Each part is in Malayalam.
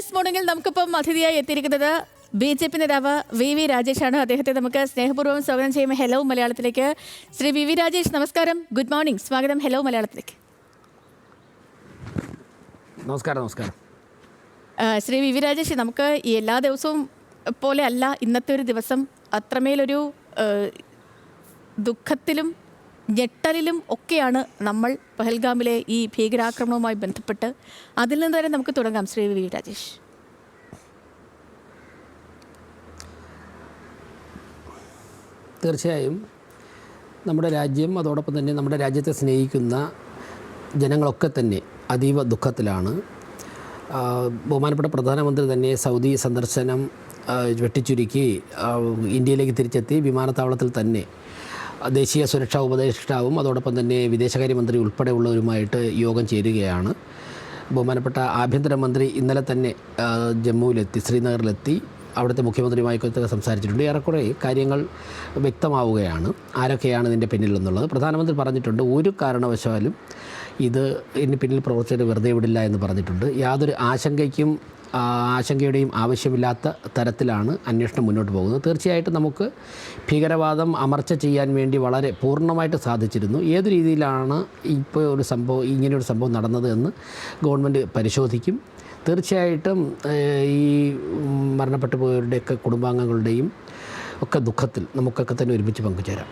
ബിസിനസ് മോർണിംഗിൽ നമുക്കിപ്പം അതിഥിയായി എത്തിയിരിക്കുന്നത് BJP നേതാവ് VV രാജേഷാണ്. അദ്ദേഹത്തെ നമുക്ക് സ്നേഹപൂർവ്വം സ്വാഗതം ചെയ്യുമ്പോൾ ഹലോ മലയാളത്തിലേക്ക്. ശ്രീ VV രാജേഷ്, നമസ്കാരം, ഗുഡ് മോർണിംഗ്, സ്വാഗതം ഹലോ മലയാളത്തിലേക്ക്. നമസ്കാരം. ശ്രീ VV രാജേഷ്, നമുക്ക് ഈ എല്ലാ ദിവസവും പോലെ അല്ല ഇന്നത്തെ ഒരു ദിവസം. അത്രമേലൊരു ദുഃഖത്തിലും ഞെട്ടലിലും ഒക്കെയാണ് നമ്മൾ പഹൽഗാമിലെ ഈ ഭീകരാക്രമണവുമായി ബന്ധപ്പെട്ട്. അതിൽ നിന്ന് തന്നെ നമുക്ക് തുടങ്ങാം. ശ്രീ VV രാജേഷ്. തീർച്ചയായും നമ്മുടെ രാജ്യം, അതോടൊപ്പം തന്നെ നമ്മുടെ രാജ്യത്തെ സ്നേഹിക്കുന്ന ജനങ്ങളൊക്കെ തന്നെ അതീവ ദുഃഖത്തിലാണ്. ബഹുമാനപ്പെട്ട പ്രധാനമന്ത്രി തന്നെ സൗദി സന്ദർശനം വെട്ടിച്ചുരുക്കി ഇന്ത്യയിലേക്ക് തിരിച്ചെത്തി വിമാനത്താവളത്തിൽ തന്നെ ദേശീയ സുരക്ഷാ ഉപദേഷ്ടാവും അതോടൊപ്പം തന്നെ വിദേശകാര്യമന്ത്രി ഉൾപ്പെടെയുള്ളവരുമായിട്ട് യോഗം ചേരുകയാണ്. ബഹുമാനപ്പെട്ട ആഭ്യന്തരമന്ത്രി ഇന്നലെ തന്നെ ജമ്മുവിലെത്തി, ശ്രീനഗറിലെത്തി അവിടുത്തെ മുഖ്യമന്ത്രിയുമായി സംസാരിച്ചിട്ടുണ്ട്. ഏറെക്കുറെ കാര്യങ്ങൾ വ്യക്തമാവുകയാണ് ആരൊക്കെയാണ് ഇതിൻ്റെ പിന്നിലെന്നുള്ളത്. പ്രധാനമന്ത്രി പറഞ്ഞിട്ടുണ്ട്, ഒരു കാരണവശാലും ഇതിന് പിന്നിൽ പ്രവർത്തിച്ചത് വെറുതെ വിടില്ല എന്ന് പറഞ്ഞിട്ടുണ്ട്. യാതൊരു ആശങ്കയുടെയും ആവശ്യമില്ലാത്ത തരത്തിലാണ് അന്വേഷണം മുന്നോട്ട് പോകുന്നത്. തീർച്ചയായിട്ടും നമുക്ക് ഭീകരവാദം അമർച്ച ചെയ്യാൻ വേണ്ടി വളരെ പൂർണ്ണമായിട്ട് സാധിച്ചിരുന്നു. ഏത് രീതിയിലാണ് ഇപ്പോൾ ഇങ്ങനെയൊരു സംഭവം നടന്നത് എന്ന് ഗവൺമെൻറ് പരിശോധിക്കും. തീർച്ചയായിട്ടും ഈ മരണപ്പെട്ടു പോയവരുടെയൊക്കെ കുടുംബാംഗങ്ങളുടെയും ഒക്കെ ദുഃഖത്തിൽ നമുക്കൊക്കെ തന്നെ ഒരുമിച്ച് പങ്കുചേരാം.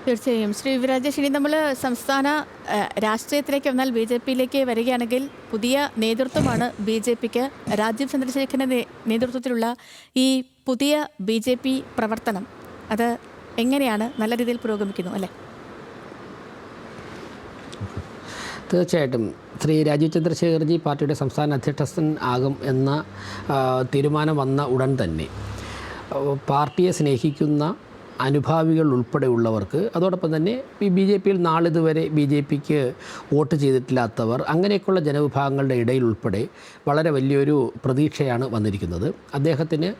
തീർച്ചയായും. ശ്രീ VV രാജേഷ്, ഇനി നമ്മൾ സംസ്ഥാന രാഷ്ട്രീയത്തിലേക്ക് വന്നാൽ BJPയിലേക്ക് വരികയാണെങ്കിൽ പുതിയ നേതൃത്വമാണ് BJPക്ക്. രാജീവ് ചന്ദ്രശേഖരൻ്റെ നേതൃത്വത്തിലുള്ള ഈ പുതിയ BJP പ്രവർത്തനം അത് എങ്ങനെയാണ്? നല്ല രീതിയിൽ പുരോഗമിക്കുന്നു അല്ലേ? തീർച്ചയായിട്ടും ശ്രീ രാജീവ് ചന്ദ്രശേഖർജി പാർട്ടിയുടെ സംസ്ഥാന അധ്യക്ഷൻ ആകും എന്ന തീരുമാനം വന്ന ഉടൻ തന്നെ പാർട്ടിയെ സ്നേഹിക്കുന്ന അനുഭാവികൾ ഉൾപ്പെടെയുള്ളവർക്ക്, അതോടൊപ്പം തന്നെ BJPയിൽ നാളിതുവരെ BJPക്ക് വോട്ട് ചെയ്തിട്ടില്ലാത്തവർ, അങ്ങനെയൊക്കെയുള്ള ജനവിഭാഗങ്ങളുടെ ഇടയിൽ ഉൾപ്പെടെ വളരെ വലിയൊരു പ്രതീക്ഷയാണ് വന്നിരിക്കുന്നത്. അദ്ദേഹത്തിന്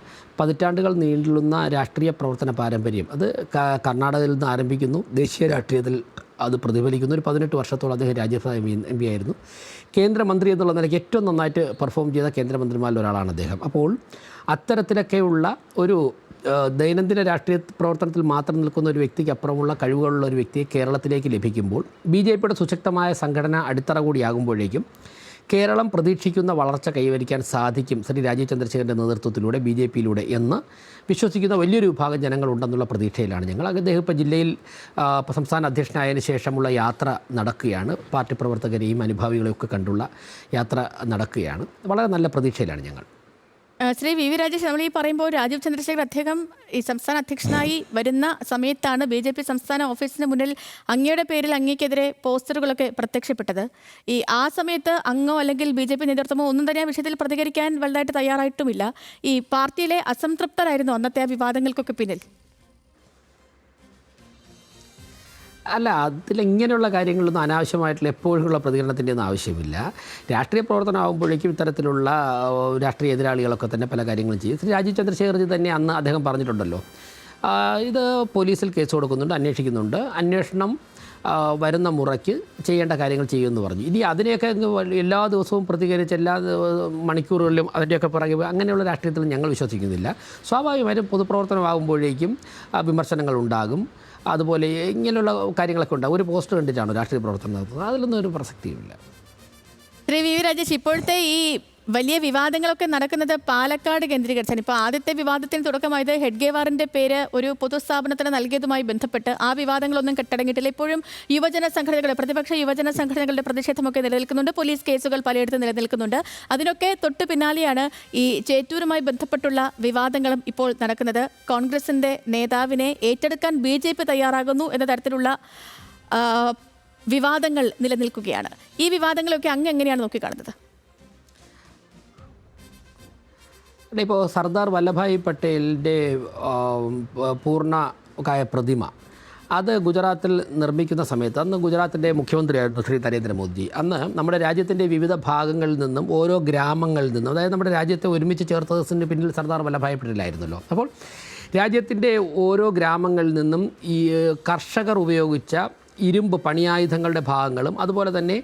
പതിറ്റാണ്ടുകൾ നീളുന്ന രാഷ്ട്രീയ പ്രവർത്തന പാരമ്പര്യം അത് കർണാടകയിൽ നിന്ന് ആരംഭിക്കുന്നു. ദേശീയ രാഷ്ട്രീയത്തിൽ അത് പ്രതിഫലിക്കുന്നു. ഒരു 18 വർഷത്തോളം അദ്ദേഹം രാജ്യസഭ MP ആയിരുന്നു. കേന്ദ്രമന്ത്രി എന്നുള്ള നിലയ്ക്ക് ഏറ്റവും നന്നായിട്ട് പെർഫോം ചെയ്ത കേന്ദ്രമന്ത്രിമാരിൽ ഒരാളാണ് അദ്ദേഹം. അപ്പോൾ അത്തരത്തിലൊക്കെയുള്ള ഒരു ദൈനംദിന രാഷ്ട്രീയ പ്രവർത്തനത്തിൽ മാത്രം നിൽക്കുന്ന ഒരു വ്യക്തിക്ക് അപ്പുറമുള്ള കഴിവുകളുള്ള ഒരു വ്യക്തിയെ കേരളത്തിലേക്ക് ലഭിക്കുമ്പോൾ BJPയുടെ സുശക്തമായ സംഘടന അടിത്തറ കൂടിയാകുമ്പോഴേക്കും കേരളം പ്രതീക്ഷിക്കുന്ന വളർച്ച കൈവരിക്കാൻ സാധിക്കും ശ്രീ രാജീവ് ചന്ദ്രശേഖരൻ്റെ നേതൃത്വത്തിലൂടെ, BJPയിലൂടെ എന്ന് വിശ്വസിക്കുന്ന വലിയൊരു വിഭാഗം ജനങ്ങളുണ്ടെന്നുള്ള പ്രതീക്ഷയിലാണ് ഞങ്ങൾ. അദ്ദേഹം ഇപ്പോൾ ജില്ലയിൽ സംസ്ഥാന അധ്യക്ഷനായതിനു ശേഷമുള്ള യാത്ര നടക്കുകയാണ്. പാർട്ടി പ്രവർത്തകരെയും അനുഭാവികളെയും ഒക്കെ കണ്ടുള്ള യാത്ര നടക്കുകയാണ്. വളരെ നല്ല പ്രതീക്ഷയിലാണ് ഞങ്ങൾ. ശ്രീ VV രാജേഷ്, നമ്മൾ ഈ പറയുമ്പോൾ രാജീവ് ചന്ദ്രശേഖർ അദ്ദേഹം ഈ സംസ്ഥാന അധ്യക്ഷനായി വരുന്ന സമയത്താണ് BJP സംസ്ഥാന ഓഫീസിന് മുന്നിൽ അങ്ങയുടെ പേരിൽ അങ്ങേക്കെതിരെ പോസ്റ്ററുകളൊക്കെ പ്രത്യക്ഷപ്പെട്ടത്. ആ സമയത്ത് അങ്ങോ അല്ലെങ്കിൽ BJP നേതൃത്വമോ ഒന്നും തന്നെ ആ വിഷയത്തിൽ പ്രതികരിക്കാൻ വലുതായിട്ട് തയ്യാറായിട്ടുമില്ല. ഈ പാർട്ടിയിലെ അസംതൃപ്തരായിരുന്നു അന്നത്തെ ആ വിവാദങ്ങൾക്കൊക്കെ പിന്നിൽ? അല്ല, അതിലിങ്ങനെയുള്ള കാര്യങ്ങളൊന്നും അനാവശ്യമായിട്ടുള്ള എപ്പോഴുള്ള പ്രതികരണത്തിൻ്റെ ഒന്നും ആവശ്യമില്ല. രാഷ്ട്രീയ പ്രവർത്തനമാകുമ്പോഴേക്കും ഇത്തരത്തിലുള്ള രാഷ്ട്രീയ എതിരാളികളൊക്കെ തന്നെ പല കാര്യങ്ങളും ചെയ്യും. ശ്രീ രാജീവ് ചന്ദ്രശേഖർജി തന്നെ അന്ന് അദ്ദേഹം പറഞ്ഞിട്ടുണ്ടല്ലോ, ഇത് പോലീസിൽ കേസ് കൊടുക്കുന്നുണ്ട്, അന്വേഷിക്കുന്നുണ്ട്, അന്വേഷണം വരുന്ന മുറയ്ക്ക് ചെയ്യേണ്ട കാര്യങ്ങൾ ചെയ്യുമെന്ന് പറഞ്ഞു. ഇനി അതിനെയൊക്കെ എല്ലാ ദിവസവും പ്രതികരിച്ച് എല്ലാ മണിക്കൂറുകളിലും അതിൻ്റെയൊക്കെ പുറകെ അങ്ങനെയുള്ള രാഷ്ട്രീയത്തിൽ ഞങ്ങൾ വിശ്വസിക്കുന്നില്ല. സ്വാഭാവികമായിട്ടും പൊതുപ്രവർത്തനമാകുമ്പോഴേക്കും വിമർശനങ്ങൾ ഉണ്ടാകും. അതുപോലെ ഇങ്ങനെയുള്ള കാര്യങ്ങളൊക്കെ ഉണ്ടാകും. ഒരു പോസ്റ്റ് കണ്ടിട്ടാണോ രാഷ്ട്രീയ പ്രവർത്തനം നടത്തുന്നത്? അതിലൊന്നും ഒരു പ്രസക്തിയുമില്ല. ശ്രീ VV രാജേഷ്, ഇപ്പോഴത്തെ ഈ വലിയ വിവാദങ്ങളൊക്കെ നടക്കുന്നത് പാലക്കാട് കേന്ദ്രീകരിച്ചാണ്. ഇപ്പോൾ ആദ്യത്തെ വിവാദത്തിന് തുടക്കമായത് ഹെഡ്ഗേവാറിൻ്റെ പേര് ഒരു പൊതുസ്ഥാപനത്തിന് നൽകിയതുമായി ബന്ധപ്പെട്ട് ആ വിവാദങ്ങളൊന്നും കെട്ടടങ്ങിയിട്ടില്ല. ഇപ്പോഴും യുവജന സംഘടനകളുടെ, പ്രതിപക്ഷ യുവജന സംഘടനകളുടെ പ്രതിഷേധമൊക്കെ നിലനിൽക്കുന്നുണ്ട്. പോലീസ് കേസുകൾ പലയിടത്തും നിലനിൽക്കുന്നുണ്ട്. അതിനൊക്കെ തൊട്ടു പിന്നാലെയാണ് ഈ ചേറ്റൂരുമായി ബന്ധപ്പെട്ടുള്ള വിവാദങ്ങളും ഇപ്പോൾ നടക്കുന്നത്. കോൺഗ്രസിൻ്റെ നേതാവിനെ ഏറ്റെടുക്കാൻ BJP തയ്യാറാകുന്നു എന്ന തരത്തിലുള്ള വിവാദങ്ങൾ നിലനിൽക്കുകയാണ്. ഈ വിവാദങ്ങളൊക്കെ അങ്ങ് എങ്ങനെയാണ് നോക്കിക്കാണുന്നത്? ഇപ്പോൾ സർദാർ വല്ലഭായ് പട്ടേലിൻ്റെ പൂർണ്ണകായ പ്രതിമ അത് ഗുജറാത്തിൽ നിർമ്മിക്കുന്ന സമയത്ത്, അന്ന് ഗുജറാത്തിൻ്റെ മുഖ്യമന്ത്രിയായിരുന്നു ശ്രീ നരേന്ദ്രമോദിജി. അന്ന് നമ്മുടെ രാജ്യത്തിൻ്റെ വിവിധ ഭാഗങ്ങളിൽ നിന്നും ഓരോ ഗ്രാമങ്ങളിൽ നിന്നും, അതായത് നമ്മുടെ രാജ്യത്തെ ഒരുമിച്ച് ചേർത്തതിന് പിന്നിൽ സർദാർ വല്ലഭായ് പട്ടേലായിരുന്നല്ലോ. അപ്പോൾ രാജ്യത്തിൻ്റെ ഓരോ ഗ്രാമങ്ങളിൽ നിന്നും ഈ കർഷകർ ഉപയോഗിച്ച ഇരുമ്പ് പണിയായുധങ്ങളുടെ ഭാഗങ്ങളും അതുപോലെ തന്നെ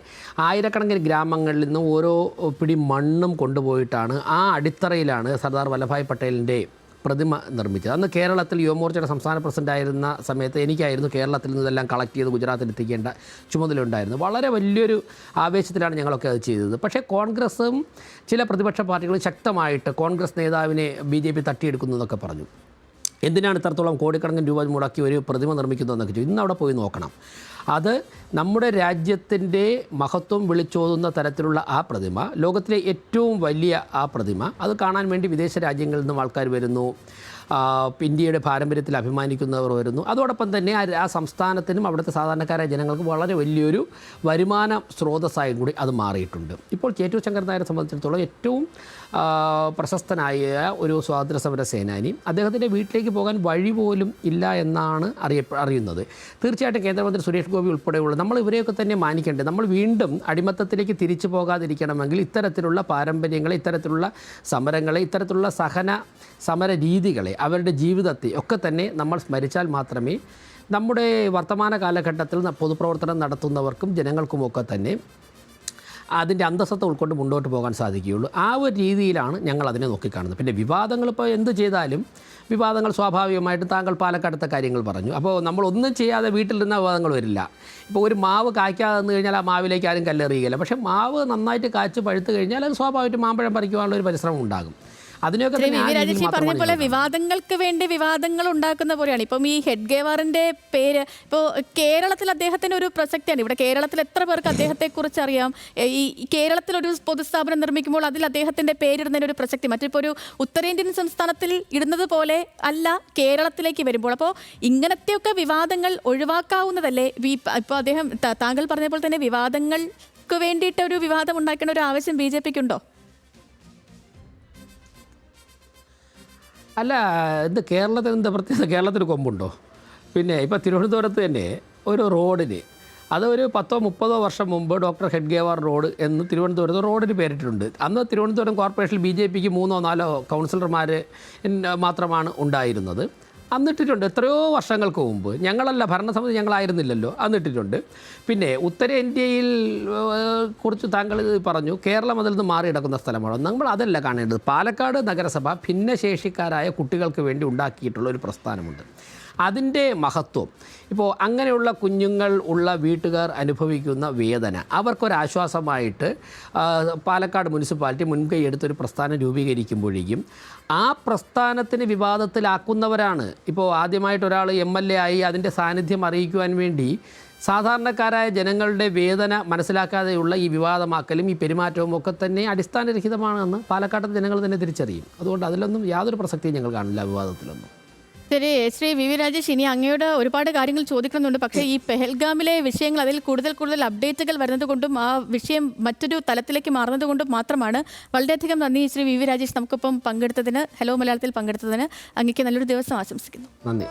ആയിരക്കണക്കിന് ഗ്രാമങ്ങളിൽ നിന്നും ഓരോ പിടി മണ്ണും കൊണ്ടുപോയിട്ടാണ് ആ അടിത്തറയിലാണ് സർദാർ വല്ലഭായ് പട്ടേലിൻ്റെ പ്രതിമ നിർമ്മിച്ചത്. അന്ന് കേരളത്തിൽ യുവമോർച്ചയുടെ സംസ്ഥാന പ്രസിഡൻ്റായിരുന്ന സമയത്ത് എനിക്കായിരുന്നു കേരളത്തിൽ നിന്ന് ഇതെല്ലാം കളക്ട് ചെയ്ത് ഗുജറാത്തിൽ എത്തിക്കേണ്ട ചുമതല ഉണ്ടായിരുന്നു. വളരെ വലിയൊരു ആവേശത്തിലാണ് ഞങ്ങളൊക്കെ അത് ചെയ്തത്. പക്ഷേ കോൺഗ്രസും ചില പ്രതിപക്ഷ പാർട്ടികളും ശക്തമായിട്ട് കോൺഗ്രസ് നേതാവിനെ BJP തട്ടിയെടുക്കുന്നതൊക്കെ പറഞ്ഞു. എന്തിനാണ് ഇത്രത്തോളം കോടിക്കണക്കിന് രൂപ മുടക്കി ഒരു പ്രതിമ നിർമ്മിക്കുന്നതെന്നൊക്കെ ചോദിച്ചു. ഇന്ന് അവിടെ പോയി നോക്കണം. അത് നമ്മുടെ രാജ്യത്തിൻ്റെ മഹത്വം വിളിച്ചോതുന്ന തരത്തിലുള്ള ആ പ്രതിമ, ലോകത്തിലെ ഏറ്റവും വലിയ ആ പ്രതിമ, അത് കാണാൻ വേണ്ടി വിദേശ രാജ്യങ്ങളിൽ നിന്നും ആൾക്കാർ വരുന്നു. ഇന്ത്യയുടെ പാരമ്പര്യത്തിൽ അഭിമാനിക്കുന്നവർ വരുന്നു. അതോടൊപ്പം തന്നെ ആ സംസ്ഥാനത്തിനും അവിടുത്തെ സാധാരണക്കാരായ ജനങ്ങൾക്ക് വളരെ വലിയൊരു വരുമാന സ്രോതസ്സായും കൂടി അത് മാറിയിട്ടുണ്ട്. ഇപ്പോൾ ചേറ്റൂർ ശങ്കരൻ നായരെ സംബന്ധിച്ചിടത്തോളം ഏറ്റവും പ്രശസ്തനായ ഒരു സ്വാതന്ത്ര്യ സമര സേനാനി, അദ്ദേഹത്തിൻ്റെ വീട്ടിലേക്ക് പോകാൻ വഴി പോലും ഇല്ല എന്നാണ് അറിയുന്നത്. തീർച്ചയായിട്ടും കേന്ദ്രമന്ത്രി സുരേഷ് ഗോപി ഉൾപ്പെടെയുള്ള നമ്മൾ ഇവരെയൊക്കെ തന്നെ മാനിക്കേണ്ടത്. നമ്മൾ വീണ്ടും അടിമത്തത്തിലേക്ക് തിരിച്ചു പോകാതിരിക്കണമെങ്കിൽ ഇത്തരത്തിലുള്ള പാരമ്പര്യങ്ങളെ, ഇത്തരത്തിലുള്ള സമരങ്ങളെ, ഇത്തരത്തിലുള്ള സമര രീതികളെ, അവരുടെ ജീവിതത്തെ ഒക്കെ തന്നെ നമ്മൾ സ്മരിച്ചാൽ മാത്രമേ നമ്മുടെ വർത്തമാന കാലഘട്ടത്തിൽ പൊതുപ്രവർത്തനം നടത്തുന്നവർക്കും ജനങ്ങൾക്കുമൊക്കെ തന്നെ അതിൻ്റെ അന്തസ്സത്തെ ഉൾക്കൊണ്ട് മുന്നോട്ട് പോകാൻ സാധിക്കുകയുള്ളൂ. ആ ഒരു രീതിയിലാണ് ഞങ്ങൾ അതിനെ നോക്കിക്കാണുന്നത്. പിന്നെ വിവാദങ്ങൾ ഇപ്പോൾ എന്ത് ചെയ്താലും വിവാദങ്ങൾ സ്വാഭാവികമായിട്ടും താങ്കൾ പാലക്കാടത്തെ കാര്യങ്ങൾ പറഞ്ഞു. അപ്പോൾ നമ്മളൊന്നും ചെയ്യാതെ വീട്ടിൽ നിന്ന് വിവാദങ്ങൾ വരില്ല. ഇപ്പോൾ ഒരു മാവ് കായ്ക്കാതെ നിന്ന് കഴിഞ്ഞാൽ ആ മാവിലേക്ക് ആരും കല്ലെറിയുകയില്ല. പക്ഷേ മാവ് നന്നായിട്ട് കായ്ച്ച് പഴുത്ത് കഴിഞ്ഞാൽ അത് സ്വാഭാവികമായിട്ടും മാമ്പഴം പറിക്കുവാനുള്ള ഒരു പരിശ്രമം ഉണ്ടാകും. അതിനൊക്കെ പറഞ്ഞ പോലെ വിവാദങ്ങൾക്ക് വേണ്ടി വിവാദങ്ങൾ ഉണ്ടാക്കുന്ന പോലെയാണ്. ഇപ്പം ഈ ഹെഡ്ഗേവാറിന്റെ പേര് ഇപ്പോൾ കേരളത്തിൽ അദ്ദേഹത്തിന് ഒരു പ്രസക്തിയാണ്. ഇവിടെ കേരളത്തിൽ എത്ര പേർക്ക് അദ്ദേഹത്തെക്കുറിച്ച് അറിയാം? ഈ കേരളത്തിൽ ഒരു പൊതുസ്ഥാപനം നിർമ്മിക്കുമ്പോൾ അതിൽ അദ്ദേഹത്തിന്റെ പേരിടുന്നതിന് ഒരു പ്രസക്തി മറ്റിപ്പോൾ ഒരു ഉത്തരേന്ത്യൻ സംസ്ഥാനത്തിൽ ഇടുന്നത് പോലെ അല്ല കേരളത്തിലേക്ക് വരുമ്പോൾ. അപ്പോൾ ഇങ്ങനത്തെയൊക്കെ വിവാദങ്ങൾ ഒഴിവാക്കാവുന്നതല്ലേ? ഇപ്പോൾ അദ്ദേഹം താങ്കൾ പറഞ്ഞ പോലെ തന്നെ വിവാദങ്ങൾക്ക് വേണ്ടിയിട്ട് ഒരു വിവാദം ഉണ്ടാക്കേണ്ട ഒരു ആവശ്യം BJPക്ക് ഉണ്ടോ? അല്ല, ഇത് കേരളത്തിൽ എന്താ പ്രത്യേകത? കേരളത്തിന് കൊമ്പുണ്ടോ? പിന്നെ ഇപ്പോൾ തിരുവനന്തപുരത്ത് തന്നെ ഒരു റോഡിന് അത് ഒരു 10-30 വർഷം മുമ്പ് ഡോക്ടർ ഹെഡ്ഗേവാർ റോഡ് എന്ന് തിരുവനന്തപുരത്ത് റോഡിന് പേരിട്ടിട്ടുണ്ട്. അന്ന് തിരുവനന്തപുരം കോർപ്പറേഷനിൽ BJPക്ക് 3-4 കൗൺസിലർമാർ മാത്രമാണ് ഉണ്ടായിരുന്നത്. അന്നിട്ടിട്ടുണ്ട് എത്രയോ വർഷങ്ങൾക്ക് മുമ്പ്. ഞങ്ങളല്ല ഭരണസമിതി, ഞങ്ങളായിരുന്നില്ലല്ലോ, അന്നിട്ടിട്ടുണ്ട്. പിന്നെ ഉത്തരേന്ത്യയിൽ കുറിച്ച് താങ്കൾ പറഞ്ഞു, കേരളം അതിൽ നിന്ന് മാറിയിടക്കുന്ന സ്ഥലമാണ്. നമ്മൾ അതല്ല കാണേണ്ടത്. പാലക്കാട് നഗരസഭ ഭിന്നശേഷിക്കാരായ കുട്ടികൾക്ക് വേണ്ടി ഉണ്ടാക്കിയിട്ടുള്ള ഒരു പ്രസ്ഥാനമുണ്ട്. അതിൻ്റെ മഹത്വം, ഇപ്പോൾ അങ്ങനെയുള്ള കുഞ്ഞുങ്ങൾ ഉള്ള വീട്ടുകാർ അനുഭവിക്കുന്ന വേദന അവർക്കൊരാശ്വാസമായിട്ട് പാലക്കാട് മുനിസിപ്പാലിറ്റി മുൻകൈ എടുത്തൊരു പ്രസ്ഥാനം രൂപീകരിക്കുമ്പോഴേക്കും ആ പ്രസ്ഥാനത്തിന് വിവാദത്തിലാക്കുന്നവരാണ്. ഇപ്പോൾ ആദ്യമായിട്ട് ഒരാൾ MLA ആയി അതിൻ്റെ സാന്നിധ്യം അറിയിക്കുവാൻ വേണ്ടി സാധാരണക്കാരായ ജനങ്ങളുടെ വേദന മനസ്സിലാക്കാതെയുള്ള ഈ വിവാദമാക്കലും ഈ പെരുമാറ്റവും ഒക്കെ തന്നെ അടിസ്ഥാനരഹിതമാണെന്ന് പാലക്കാട്ടെ ജനങ്ങൾ തന്നെ തിരിച്ചറിയും. അതുകൊണ്ട് അതിലൊന്നും യാതൊരു പ്രസക്തിയും ഞങ്ങൾ കാണില്ല, വിവാദത്തിലൊന്നും. ശരി, ശ്രീ VV രാജേഷ്, ഇനി അങ്ങയോട് ഒരുപാട് കാര്യങ്ങൾ ചോദിക്കുന്നുണ്ട്. പക്ഷേ ഈ പെഹൽഗാമിലെ വിഷയങ്ങൾ അതിൽ കൂടുതൽ അപ്ഡേറ്റുകൾ വരുന്നത് കൊണ്ടും ആ വിഷയം മറ്റൊരു തലത്തിലേക്ക് മാറുന്നത് കൊണ്ടും മാത്രമാണ്. വളരെയധികം നന്ദി ശ്രീ VV രാജേഷ്, നമുക്കിപ്പം പങ്കെടുത്തതിന്, ഹലോ മലയാളത്തിൽ പങ്കെടുത്തതിന്. അങ്ങേക്ക് നല്ലൊരു ദിവസം ആശംസിക്കുന്നു. നന്ദി.